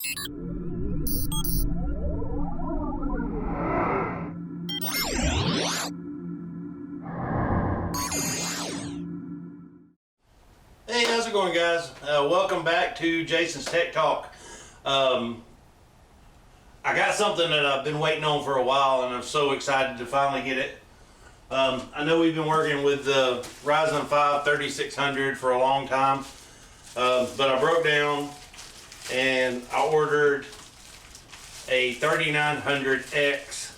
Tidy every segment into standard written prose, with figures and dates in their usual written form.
Hey, how's it going, guys? Welcome back to Jason's Tech Talk. I got something that I've been waiting on for a while, and I'm so excited to finally get it. I know we've been working with the Ryzen 5 3600 for a long time, but I broke down and I ordered a 3900X,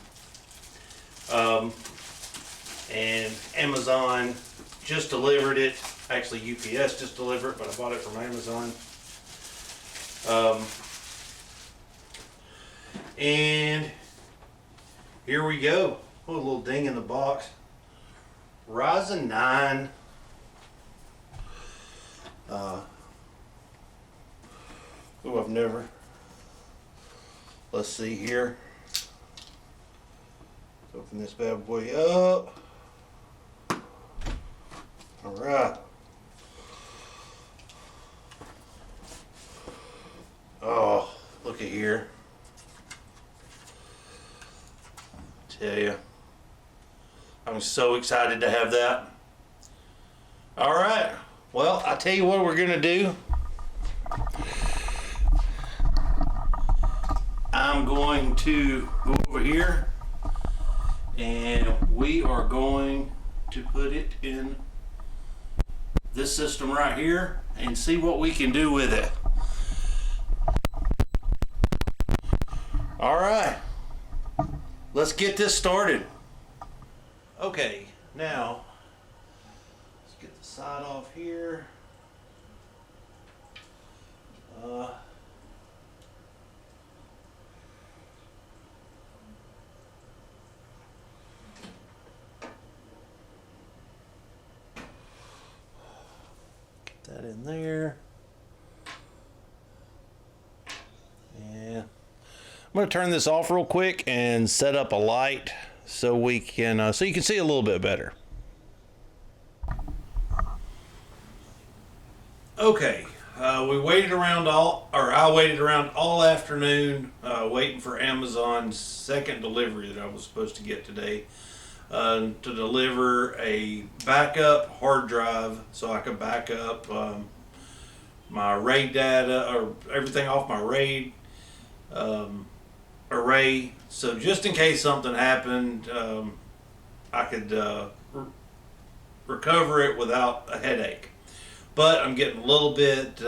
and Amazon just delivered it. Actually, UPS just delivered it, but I bought it from Amazon. And here we go. Oh, a little ding in the box. Ryzen 9. Oh, I've never. Let's see here. Let's open this bad boy up. All right. Oh, look at here. Tell you, I'm so excited to have that. All right. Well, I tell you what we're gonna do. I'm going to go over here and we are going to put it in this system right here and see what we can do with it. All right, let's get this started. Okay, now let's get the side off here. Get that in there. Yeah. I'm going to turn this off real quick and set up a light so we can so you can see a little bit better. Okay, we waited around I waited around all afternoon waiting for Amazon's second delivery that I was supposed to get today to deliver a backup hard drive so I could back up my RAID data or everything off my RAID array, so just in case something happened, I could recover it without a headache. But I'm getting a little bit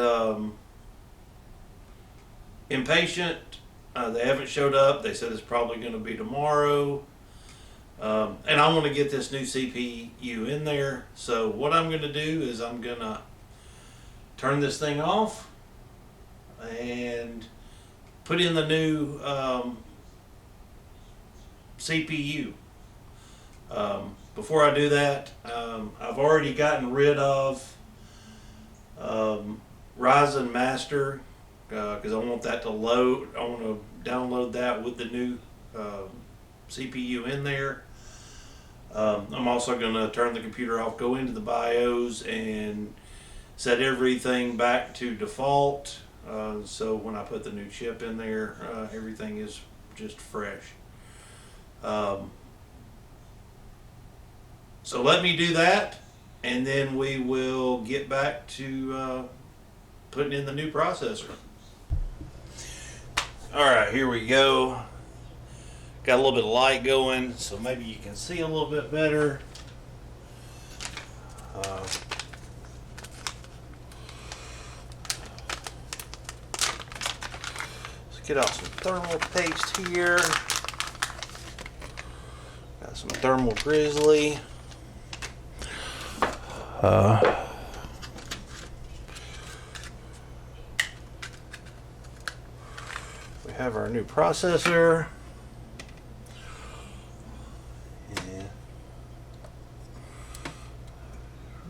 impatient. They haven't showed up. They said it's probably going to be tomorrow, and I want to get this new CPU in there. So what I'm going to do is I'm going to turn this thing off and put in the new CPU. Before I do that, I've already gotten rid of Ryzen Master because I want that to load. I want to download that with the new CPU in there. I'm also going to turn the computer off, go into the BIOS, and set everything back to default. So when I put the new chip in there, everything is just fresh. So let me do that, and then we will get back to putting in the new processor. All right, here we go. Got a little bit of light going, so maybe you can see a little bit better. Get out some thermal paste here. Got some thermal grizzly. We have our new processor. And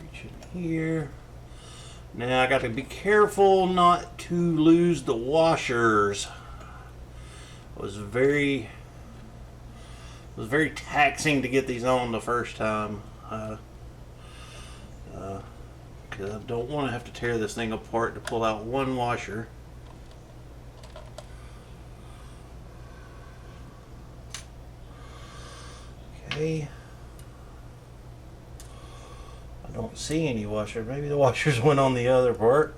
reach in here. Now I got to be careful not to lose the washers. It was very taxing to get these on the first time. Because I don't want to have to tear this thing apart to pull out one washer. way. I don't see any washer. Maybe the washers went on the other part.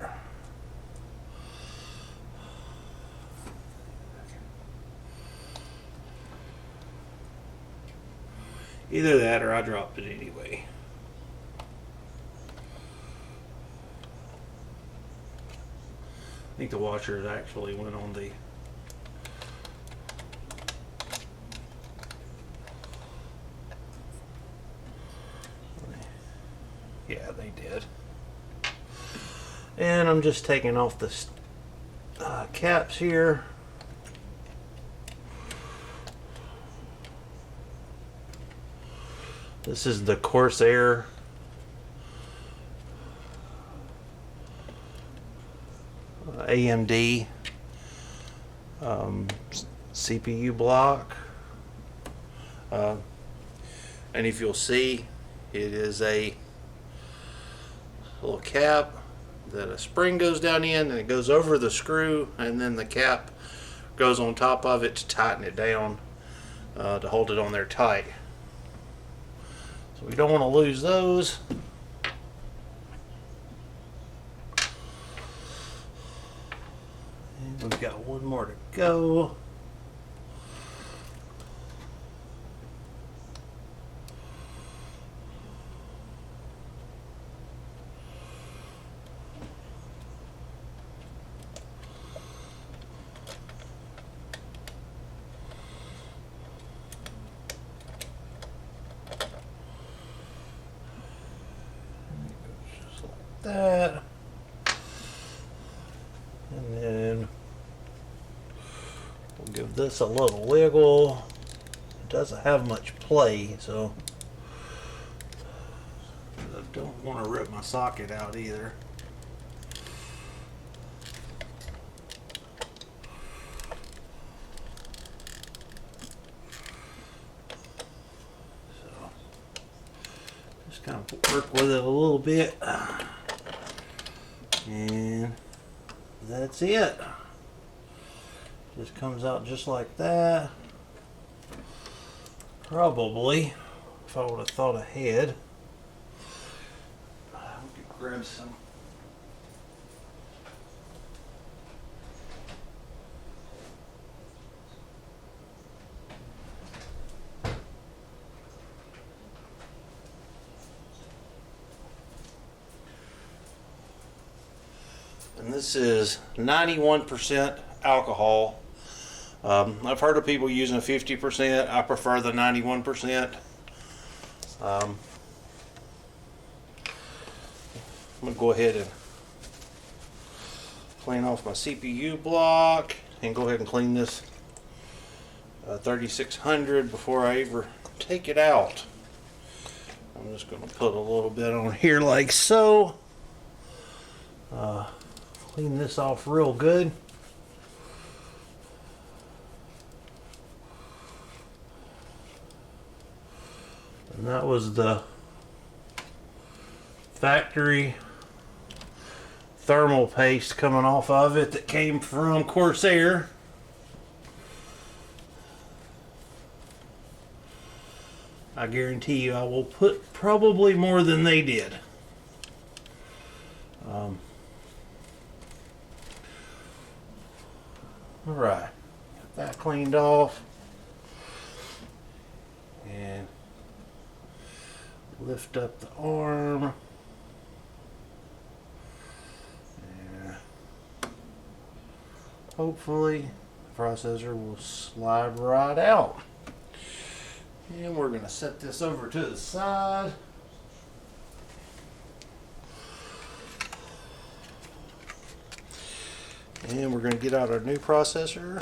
Either that or I dropped it anyway. I think the washers actually went on the yeah, they did. And I'm just taking off the caps here. This is the Corsair AMD CPU block. And if you'll see, it is a little cap that a spring goes down in, and it goes over the screw, and then the cap goes on top of it to tighten it down, to hold it on there tight. So we don't want to lose those. And we've got one more to go. That, and then we'll give this a little wiggle. It doesn't have much play, so I don't want to rip my socket out either. So just kind of work with it a little bit. And that's it. Just comes out just like that. Probably, if I would have thought ahead, I could grab some. And this is 91% alcohol. I've heard of people using 50%. I prefer the 91%. I'm going to go ahead and clean off my CPU block and go ahead and clean this 3600 before I ever take it out. I'm just going to put a little bit on here like so. Clean this off real good. And that was the factory thermal paste coming off of it that came from Corsair. I guarantee you I will put probably more than they did. Alright, got that cleaned off, and lift up the arm, and hopefully the processor will slide right out. And we're going to set this over to the side. And we're going to get out our new processor.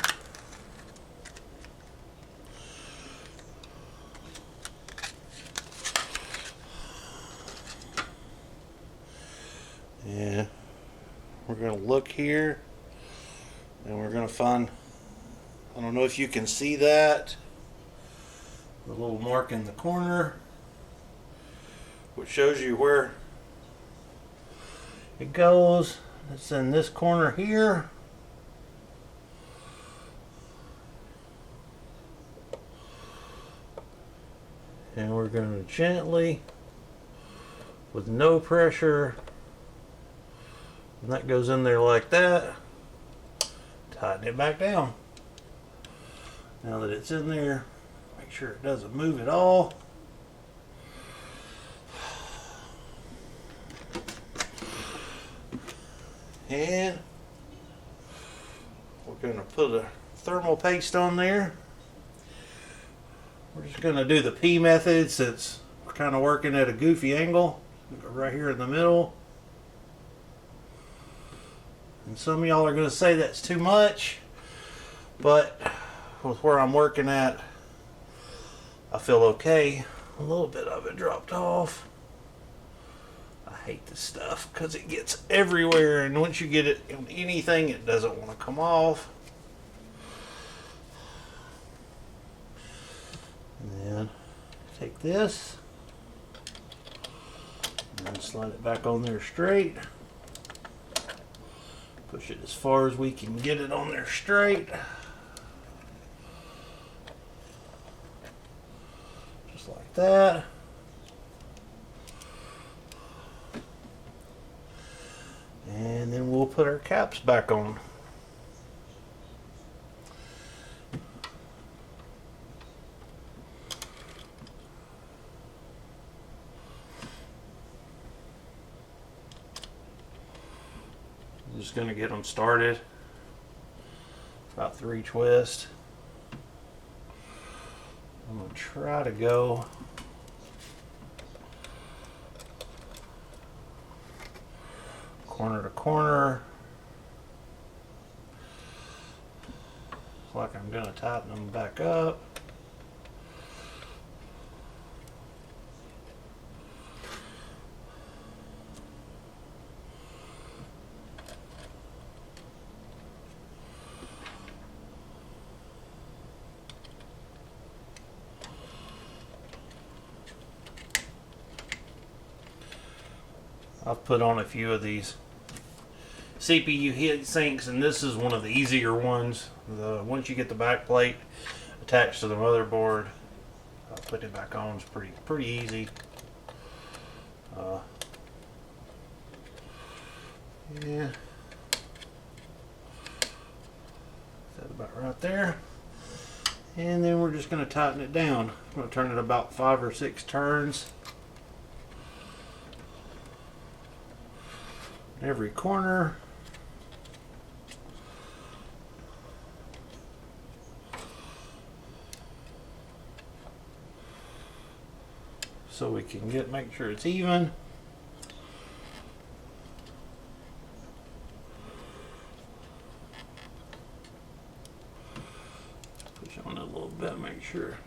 And we're going to look here, and we're going to find, I don't know if you can see that, the little mark in the corner, which shows you where it goes. It's in this corner here. And we're going to gently, with no pressure, and that goes in there like that, tighten it back down. Now that it's in there, make sure it doesn't move at all. And we're going to put a thermal paste on there. We're just going to do the P method since we're kind of working at a goofy angle. Right here in the middle. And some of y'all are going to say that's too much, but with where I'm working at, I feel okay. A little bit of it dropped off. I hate this stuff because it gets everywhere, and once you get it on anything, it doesn't want to come off. And then take this and slide it back on there straight. Push it as far as we can get it on there straight. Just like that. And then we'll put our caps back on. I'm just going to get them started. About 3 twists. I'm going to try to go corner to corner. Like I'm going to tighten them back up. I've put on a few of these CPU heat sinks, and this is one of the easier ones. Once you get the back plate attached to the motherboard, putting it back on is pretty easy. Yeah, that about right there. And then we're just going to tighten it down. I'm going to turn it about 5 or 6 turns. Every corner. So we can make sure it's even. Push on it a little bit, make sure.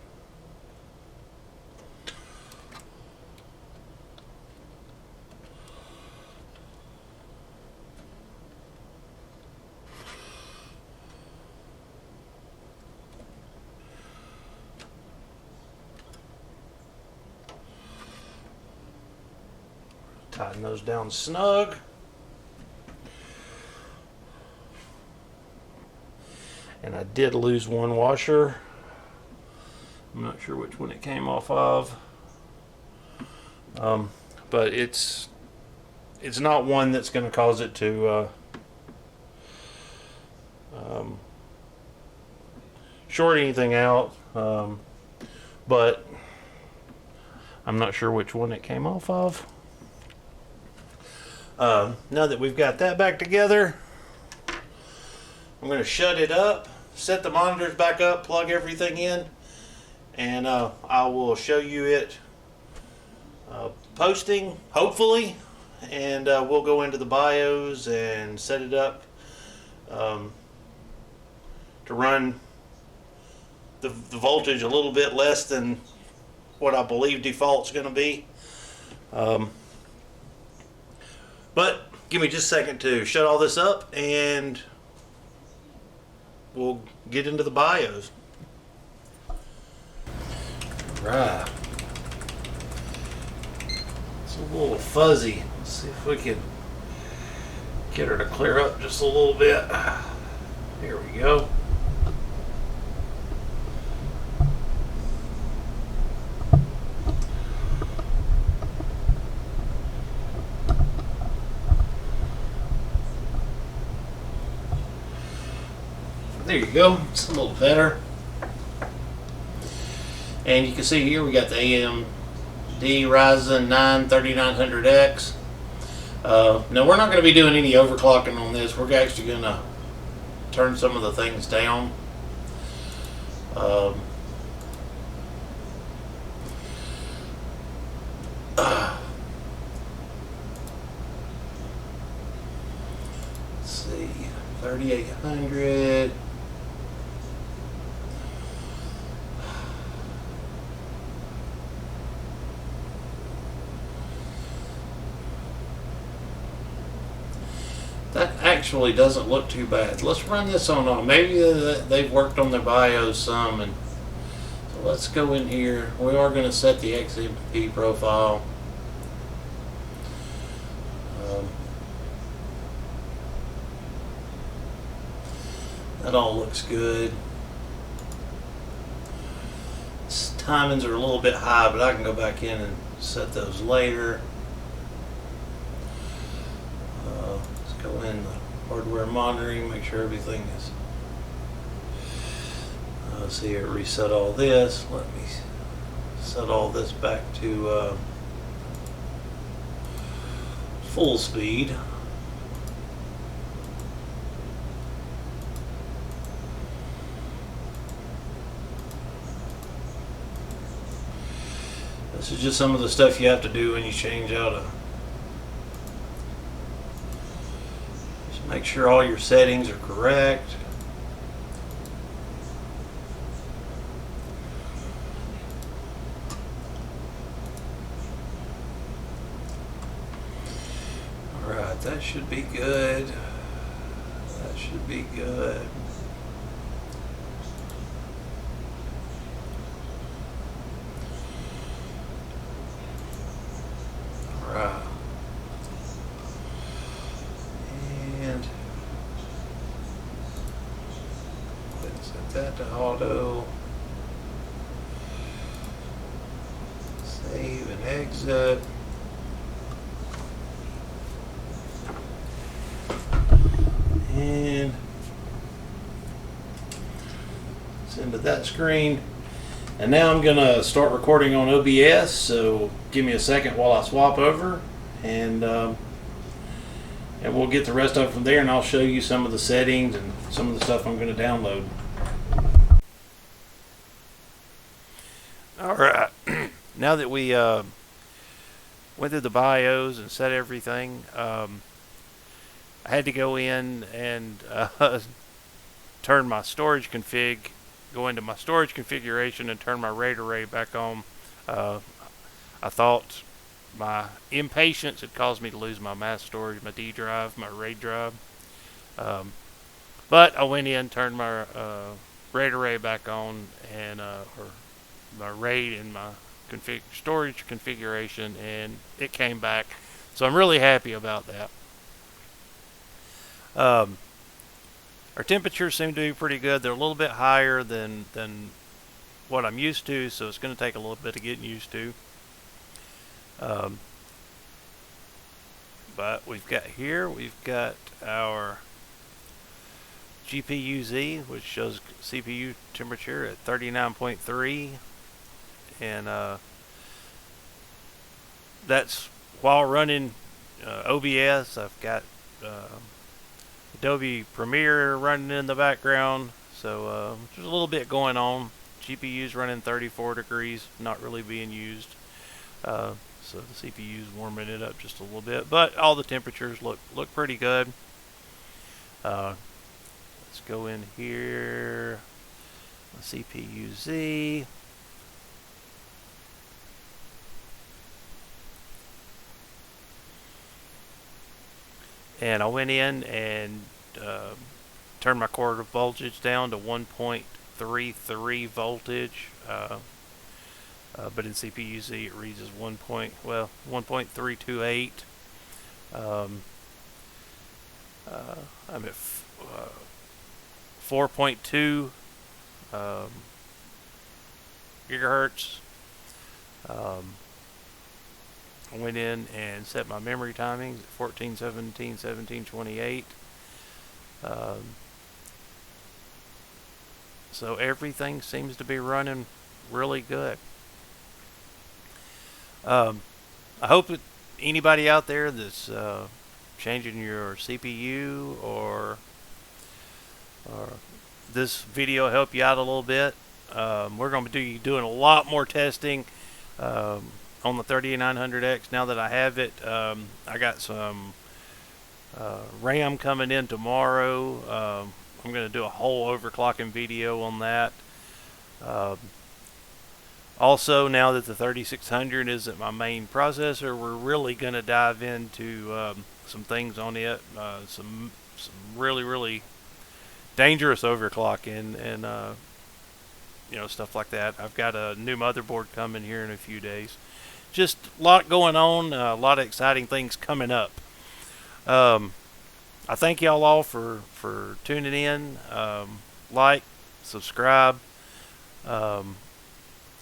Tighten those down snug. And I did lose one washer. I'm not sure which one it came off of. But it's not one that's going to cause it to short anything out. But I'm not sure which one it came off of. Now that we've got that back together, I'm going to shut it up, set the monitors back up, plug everything in, and I will show you it posting, hopefully, and we'll go into the BIOS and set it up to run the voltage a little bit less than what I believe default's going to be. But give me just a second to shut all this up and we'll get into the BIOS. Right. It's a little fuzzy. Let's see if we can get her to clear up just a little bit. Here we go. There you go. It's a little better. And you can see here we got the AMD Ryzen 9 3900X. Now we're not going to be doing any overclocking on this. We're actually going to turn some of the things down. Let's see, 3800. That actually doesn't look too bad. Let's run this on. Maybe they've worked on their BIOS some, and so let's go in here. We are going to set the XMP profile. That all looks good. Timings are a little bit high, but I can go back in and set those later. Let's go in the hardware monitoring, make sure everything is. See here, reset all this. Let me set all this back to full speed. This is just some of the stuff you have to do when you change out a. Just make sure all your settings are correct. Alright, that should be good. That should be good. And set that to auto. Save and exit. And send to that screen. And now I'm going to start recording on OBS, so give me a second while I swap over, and we'll get the rest of it from there, and I'll show you some of the settings and some of the stuff I'm going to download. Alright, now that we went through the BIOS and set everything, I had to go in and turn my storage config. Go into my storage configuration and turn my RAID array back on. I thought my impatience had caused me to lose my mass storage, my D drive, my RAID drive. But I went in, turned my RAID array back on, and or my RAID in my storage configuration, and it came back. So I'm really happy about that. Our temperatures seem to be pretty good. They're a little bit higher than what I'm used to, so it's going to take a little bit of getting used to. But we've got our GPU-Z, which shows CPU temperature at 39.3, and that's while running OBS. I've got Adobe Premiere running in the background, so there's a little bit going on. GPU's running 34 degrees, not really being used, so the CPU's warming it up just a little bit, but all the temperatures look pretty good. Let's go in here, CPU-Z. And I went in and turned my core voltage down to 1.33 voltage, but in CPU-Z it reads as 1.328. I'm at 4.2 gigahertz. I went in and set my memory timings at 14, 17, 17, 28. So everything seems to be running really good. I hope that anybody out there that's changing your CPU or this video help you out a little bit. We're going to be doing a lot more testing on the 3900X now that I have it. I got some RAM coming in tomorrow. I'm going to do a whole overclocking video on that. Also, now that the 3600 isn't my main processor, we're really going to dive into some things on it. Some really dangerous overclocking and you know, stuff like that. I've got a new motherboard coming here in a few days. Just a lot going on, a lot of exciting things coming up. I thank y'all all for tuning in. Like, subscribe.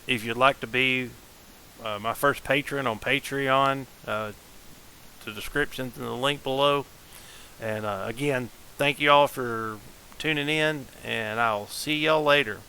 If you'd like to be my first patron on Patreon, the description's in the link below. And again, thank you all for tuning in, and I'll see y'all later.